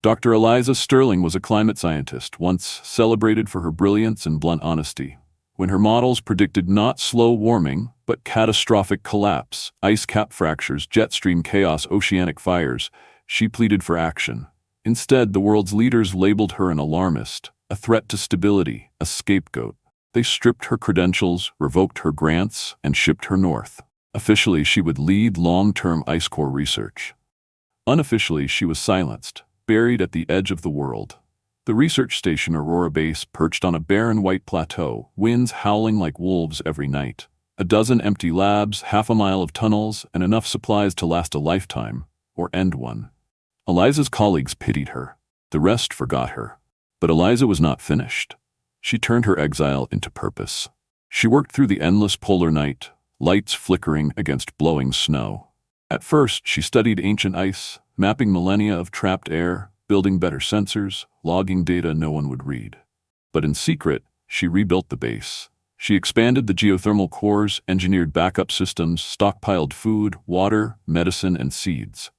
Dr. Eliza Sterling was a climate scientist, once celebrated for her brilliance and blunt honesty. When her models predicted not slow warming, but catastrophic collapse, ice cap fractures, jet stream chaos, oceanic fires, she pleaded for action. Instead, the world's leaders labeled her an alarmist, a threat to stability, a scapegoat. They stripped her credentials, revoked her grants, and shipped her north. Officially, she would lead long-term ice core research. Unofficially, she was silenced, buried at the edge of the world. The research station Aurora Base perched on a barren white plateau, winds howling like wolves every night. A dozen empty labs, half a mile of tunnels, and enough supplies to last a lifetime, or end one. Eliza's colleagues pitied her. The rest forgot her. But Eliza was not finished. She turned her exile into purpose. She worked through the endless polar night, lights flickering against blowing snow. At first, she studied ancient ice, mapping millennia of trapped air, building better sensors, logging data no one would read. But in secret, she rebuilt the base. She expanded the geothermal cores, engineered backup systems, stockpiled food, water, medicine, and seeds.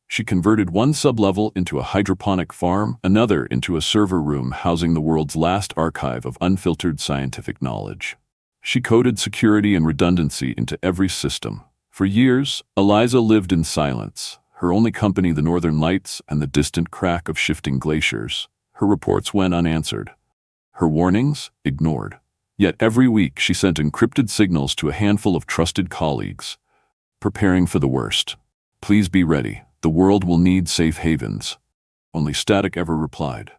She converted one sublevel into a hydroponic farm, another into a server room housing the world's last archive of unfiltered scientific knowledge. She coded security and redundancy into every system. For years, Eliza lived in silence, her only company the northern lights and the distant crack of shifting glaciers. Her reports went unanswered. Her warnings, ignored. Yet every week she sent encrypted signals to a handful of trusted colleagues, preparing for the worst. Please be ready. The world will need safe havens. Only static ever replied.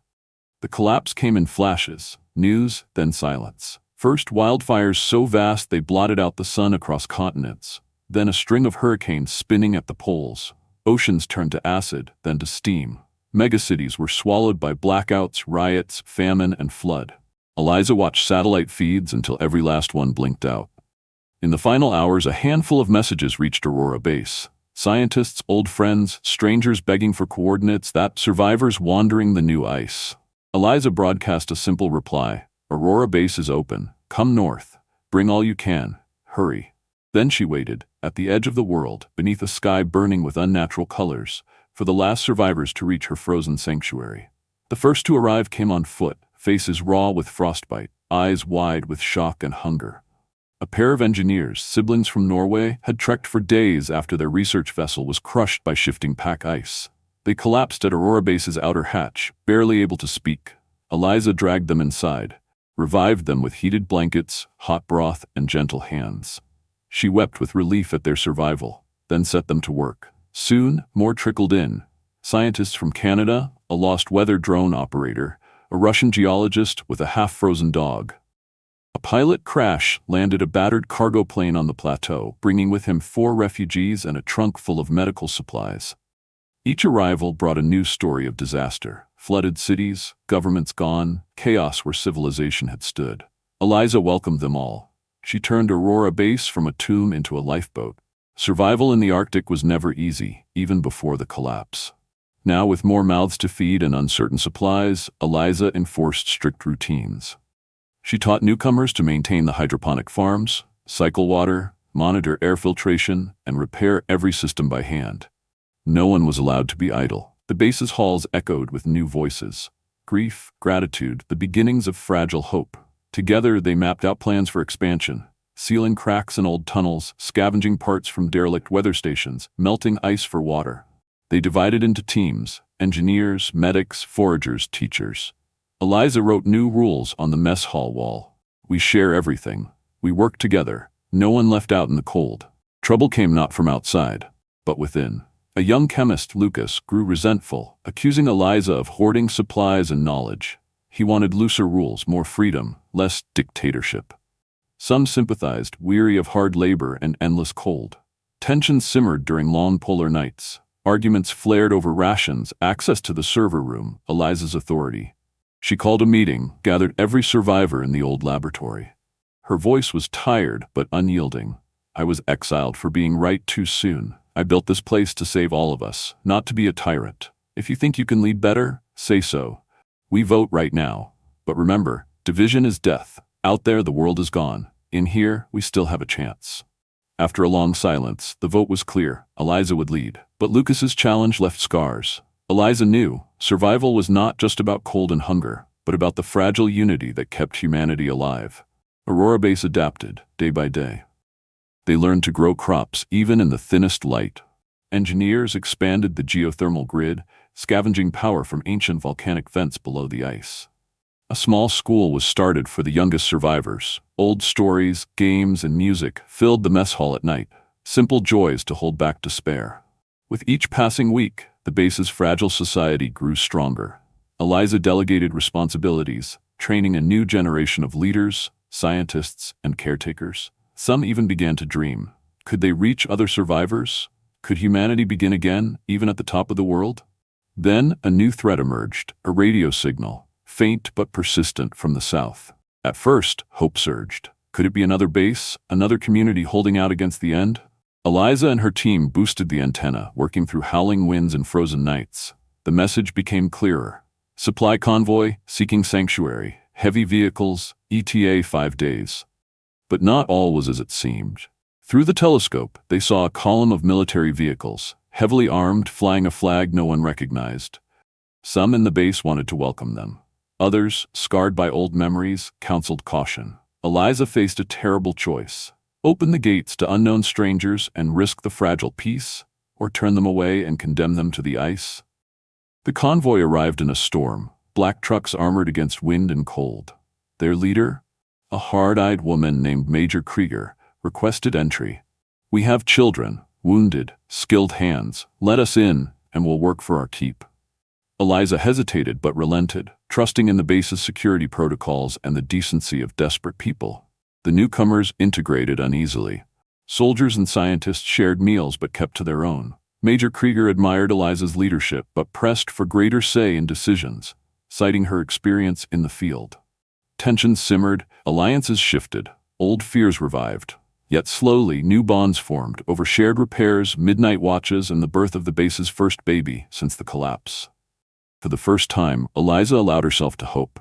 The collapse came in flashes, news, then silence. First wildfires so vast they blotted out the sun across continents. Then a string of hurricanes spinning at the poles. Oceans turned to acid, then to steam. Megacities were swallowed by blackouts, riots, famine, and flood. Eliza watched satellite feeds until every last one blinked out. In the final hours, a handful of messages reached Aurora Base. Scientists, old friends, strangers begging for coordinates, that survivors wandering the new ice. Eliza broadcast a simple reply: Aurora Base is open. Come north. Bring all you can. Hurry. Then she waited, at the edge of the world, beneath a sky burning with unnatural colors, for the last survivors to reach her frozen sanctuary. The first to arrive came on foot, faces raw with frostbite, eyes wide with shock and hunger. A pair of engineers, siblings from Norway, had trekked for days after their research vessel was crushed by shifting pack ice. They collapsed at Aurora Base's outer hatch, barely able to speak. Eliza dragged them inside, revived them with heated blankets, hot broth, and gentle hands. She wept with relief at their survival, then set them to work. Soon, more trickled in. Scientists from Canada, a lost weather drone operator, a Russian geologist with a half-frozen dog. A pilot crash landed a battered cargo plane on the plateau, bringing with him 4 refugees and a trunk full of medical supplies. Each arrival brought a new story of disaster. Flooded cities, governments gone, chaos where civilization had stood. Eliza welcomed them all. She turned Aurora Base from a tomb into a lifeboat. Survival in the Arctic was never easy, even before the collapse. Now, with more mouths to feed and uncertain supplies, Eliza enforced strict routines. She taught newcomers to maintain the hydroponic farms, cycle water, monitor air filtration, and repair every system by hand. No one was allowed to be idle. The base's halls echoed with new voices. Grief, gratitude, the beginnings of fragile hope. Together, they mapped out plans for expansion, sealing cracks in old tunnels, scavenging parts from derelict weather stations, melting ice for water. They divided into teams: engineers, medics, foragers, teachers. Eliza wrote new rules on the mess hall wall. We share everything. We work together. No one left out in the cold. Trouble came not from outside, but within. A young chemist, Lucas, grew resentful, accusing Eliza of hoarding supplies and knowledge. He wanted looser rules, more freedom, less dictatorship. Some sympathized, weary of hard labor and endless cold. Tensions simmered during long polar nights. Arguments flared over rations, access to the server room, Eliza's authority. She called a meeting, gathered every survivor in the old laboratory. Her voice was tired but unyielding. I was exiled for being right too soon. I built this place to save all of us, not to be a tyrant. If you think you can lead better, say so. We vote right now. But remember, division is death. Out there, the world is gone. In here, we still have a chance. After a long silence, the vote was clear. Eliza would lead. But Lucas's challenge left scars. Eliza knew survival was not just about cold and hunger, but about the fragile unity that kept humanity alive. Aurora Base adapted, day by day. They learned to grow crops even in the thinnest light. Engineers expanded the geothermal grid, scavenging power from ancient volcanic vents below the ice. A small school was started for the youngest survivors. Old stories, games, and music filled the mess hall at night, simple joys to hold back despair. With each passing week, the base's fragile society grew stronger. Eliza delegated responsibilities, training a new generation of leaders, scientists, and caretakers. Some even began to dream. Could they reach other survivors? Could humanity begin again, even at the top of the world? Then a new threat emerged, a radio signal, faint but persistent from the south. At first, hope surged. Could it be another base, another community holding out against the end? Eliza and her team boosted the antenna, working through howling winds and frozen nights. The message became clearer. Supply convoy, seeking sanctuary, heavy vehicles, ETA 5 days. But not all was as it seemed. Through the telescope, they saw a column of military vehicles, heavily armed, flying a flag no one recognized. Some in the base wanted to welcome them. Others, scarred by old memories, counseled caution. Eliza faced a terrible choice. Open the gates to unknown strangers and risk the fragile peace, or turn them away and condemn them to the ice? The convoy arrived in a storm, black trucks armored against wind and cold. Their leader, a hard-eyed woman named Major Krieger, requested entry. "We have children, wounded, skilled hands. Let us in, and we'll work for our keep." Eliza hesitated but relented, trusting in the base's security protocols and the decency of desperate people. The newcomers integrated uneasily. Soldiers and scientists shared meals but kept to their own. Major Krieger admired Eliza's leadership but pressed for greater say in decisions, citing her experience in the field. Tensions simmered, alliances shifted, old fears revived. Yet slowly, new bonds formed over shared repairs, midnight watches, and the birth of the base's first baby since the collapse. For the first time, Eliza allowed herself to hope.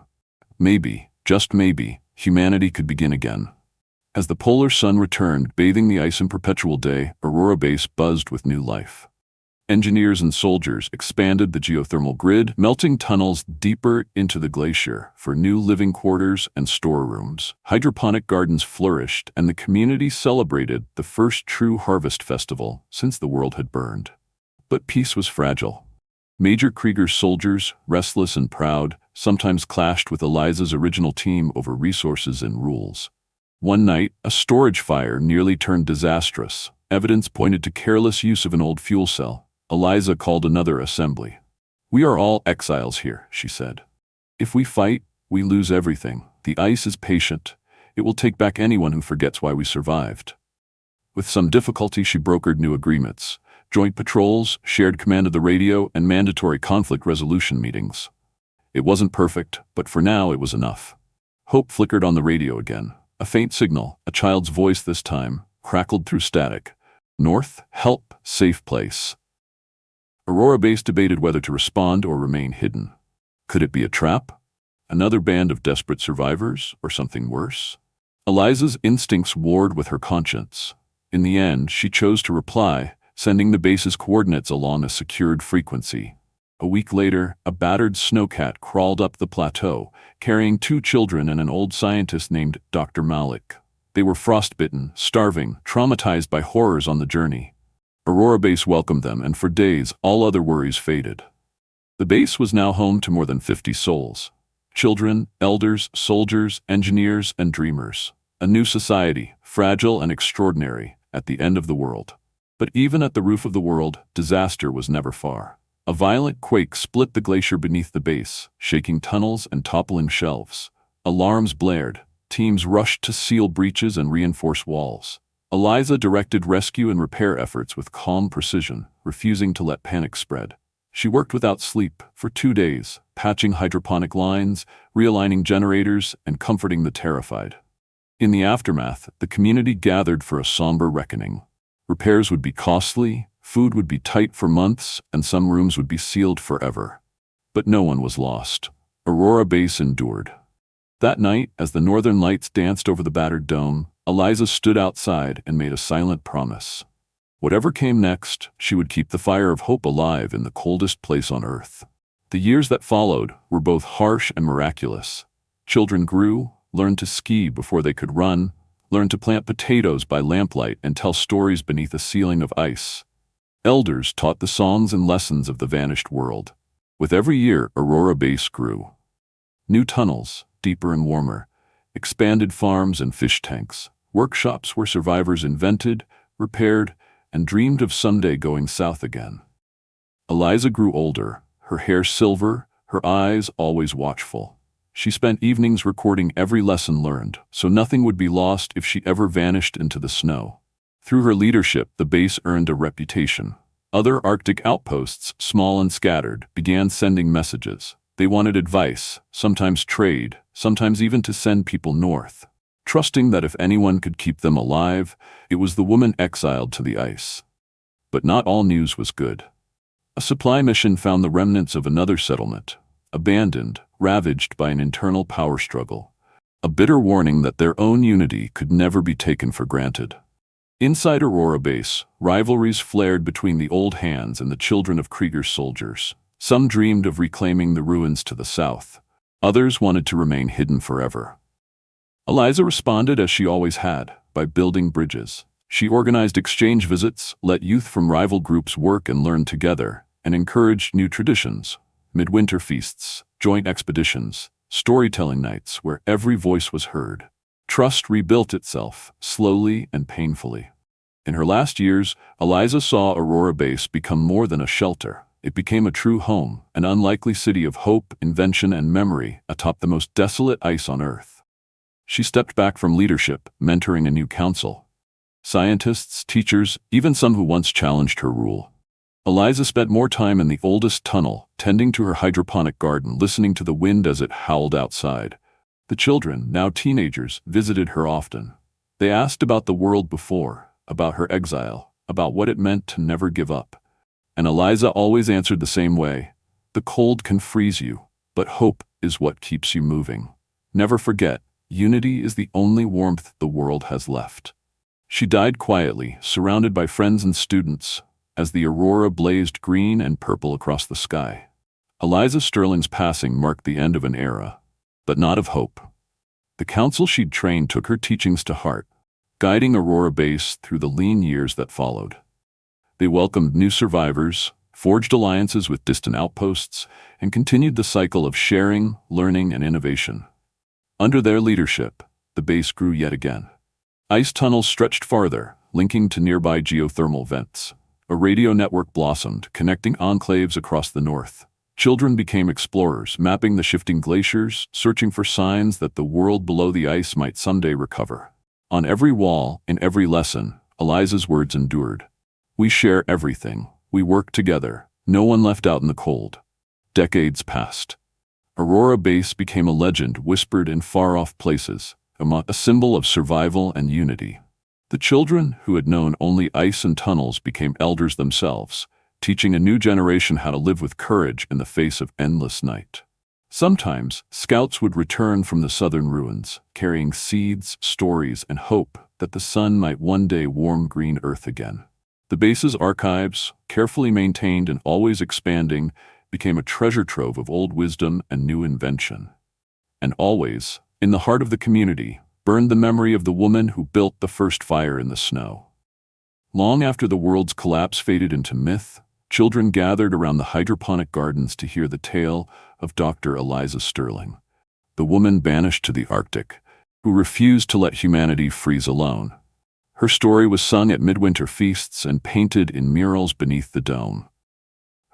Maybe, just maybe, humanity could begin again. As the polar sun returned, bathing the ice in perpetual day, Aurora Base buzzed with new life. Engineers and soldiers expanded the geothermal grid, melting tunnels deeper into the glacier for new living quarters and storerooms. Hydroponic gardens flourished, and the community celebrated the first true harvest festival since the world had burned. But peace was fragile. Major Krieger's soldiers, restless and proud, sometimes clashed with Eliza's original team over resources and rules. One night, a storage fire nearly turned disastrous. Evidence pointed to careless use of an old fuel cell. Eliza called another assembly. "We are all exiles here," she said. "If we fight, we lose everything. The ice is patient. It will take back anyone who forgets why we survived." With some difficulty, she brokered new agreements. Joint patrols, shared command of the radio, and mandatory conflict resolution meetings. It wasn't perfect, but for now it was enough. Hope flickered on the radio again. A faint signal, a child's voice this time, crackled through static. "North, help, safe place." Aurora Base debated whether to respond or remain hidden. Could it be a trap? Another band of desperate survivors, or something worse? Eliza's instincts warred with her conscience. In the end, she chose to reply, sending the base's coordinates along a secured frequency. A week later, a battered snowcat crawled up the plateau, carrying 2 children and an old scientist named Dr. Malik. They were frostbitten, starving, traumatized by horrors on the journey. Aurora Base welcomed them, and for days, all other worries faded. The base was now home to more than 50 souls. Children, elders, soldiers, engineers, and dreamers. A new society, fragile and extraordinary, at the end of the world. But even at the roof of the world, disaster was never far. A violent quake split the glacier beneath the base, shaking tunnels and toppling shelves. Alarms blared. Teams rushed to seal breaches and reinforce walls. Eliza directed rescue and repair efforts with calm precision, refusing to let panic spread. She worked without sleep for 2 days, patching hydroponic lines, realigning generators, and comforting the terrified. In the aftermath, the community gathered for a somber reckoning. Repairs would be costly, food would be tight for months, and some rooms would be sealed forever. But no one was lost. Aurora Base endured. That night, as the northern lights danced over the battered dome, Eliza stood outside and made a silent promise. Whatever came next, she would keep the fire of hope alive in the coldest place on earth. The years that followed were both harsh and miraculous. Children grew, learned to ski before they could run, learned to plant potatoes by lamplight and tell stories beneath a ceiling of ice. Elders taught the songs and lessons of the vanished world. With every year, Aurora Base grew. New tunnels, deeper and warmer, expanded farms and fish tanks, workshops where survivors invented, repaired, and dreamed of someday going south again. Eliza grew older, her hair silver, her eyes always watchful. She spent evenings recording every lesson learned, so nothing would be lost if she ever vanished into the snow. Through her leadership, the base earned a reputation. Other Arctic outposts, small and scattered, began sending messages. They wanted advice, sometimes trade, sometimes even to send people north. Trusting that if anyone could keep them alive, it was the woman exiled to the ice. But not all news was good. A supply mission found the remnants of another settlement, abandoned, ravaged by an internal power struggle. A bitter warning that their own unity could never be taken for granted. Inside Aurora Base, rivalries flared between the old hands and the children of Krieger's soldiers. Some dreamed of reclaiming the ruins to the south. Others wanted to remain hidden forever. Eliza responded as she always had, by building bridges. She organized exchange visits, let youth from rival groups work and learn together, and encouraged new traditions, midwinter feasts, joint expeditions, storytelling nights where every voice was heard. Trust rebuilt itself, slowly and painfully. In her last years, Eliza saw Aurora Base become more than a shelter. It became a true home, an unlikely city of hope, invention, and memory atop the most desolate ice on Earth. She stepped back from leadership, mentoring a new council. Scientists, teachers, even some who once challenged her rule. Eliza spent more time in the oldest tunnel, tending to her hydroponic garden, listening to the wind as it howled outside. The children, now teenagers, visited her often. They asked about the world before, about her exile, about what it meant to never give up. And Eliza always answered the same way. The cold can freeze you, but hope is what keeps you moving. Never forget, unity is the only warmth the world has left. She died quietly, surrounded by friends and students, as the aurora blazed green and purple across the sky. Eliza Sterling's passing marked the end of an era, but not of hope. The council she'd trained took her teachings to heart, guiding Aurora Base through the lean years that followed. They welcomed new survivors, forged alliances with distant outposts, and continued the cycle of sharing, learning, and innovation. Under their leadership, the base grew yet again. Ice tunnels stretched farther, linking to nearby geothermal vents. A radio network blossomed, connecting enclaves across the north. Children became explorers, mapping the shifting glaciers, searching for signs that the world below the ice might someday recover. On every wall, in every lesson, Eliza's words endured. We share everything. We work together. No one left out in the cold. Decades passed. Aurora Base became a legend whispered in far-off places, a symbol of survival and unity. The children, who had known only ice and tunnels, became elders themselves, teaching a new generation how to live with courage in the face of endless night. Sometimes, scouts would return from the southern ruins, carrying seeds, stories, and hope that the sun might one day warm green earth again. The base's archives, carefully maintained and always expanding, became a treasure trove of old wisdom and new invention. And always, in the heart of the community, burned the memory of the woman who built the first fire in the snow. Long after the world's collapse faded into myth, children gathered around the hydroponic gardens to hear the tale of Dr. Eliza Sterling, the woman banished to the Arctic, who refused to let humanity freeze alone. Her story was sung at midwinter feasts and painted in murals beneath the dome.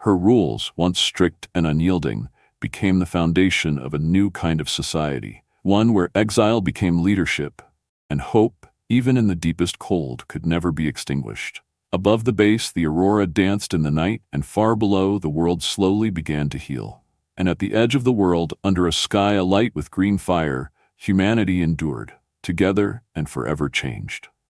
Her rules, once strict and unyielding, became the foundation of a new kind of society, one where exile became leadership, and hope, even in the deepest cold, could never be extinguished. Above the base, the aurora danced in the night, and far below, the world slowly began to heal. And at the edge of the world, under a sky alight with green fire, humanity endured, together and forever changed.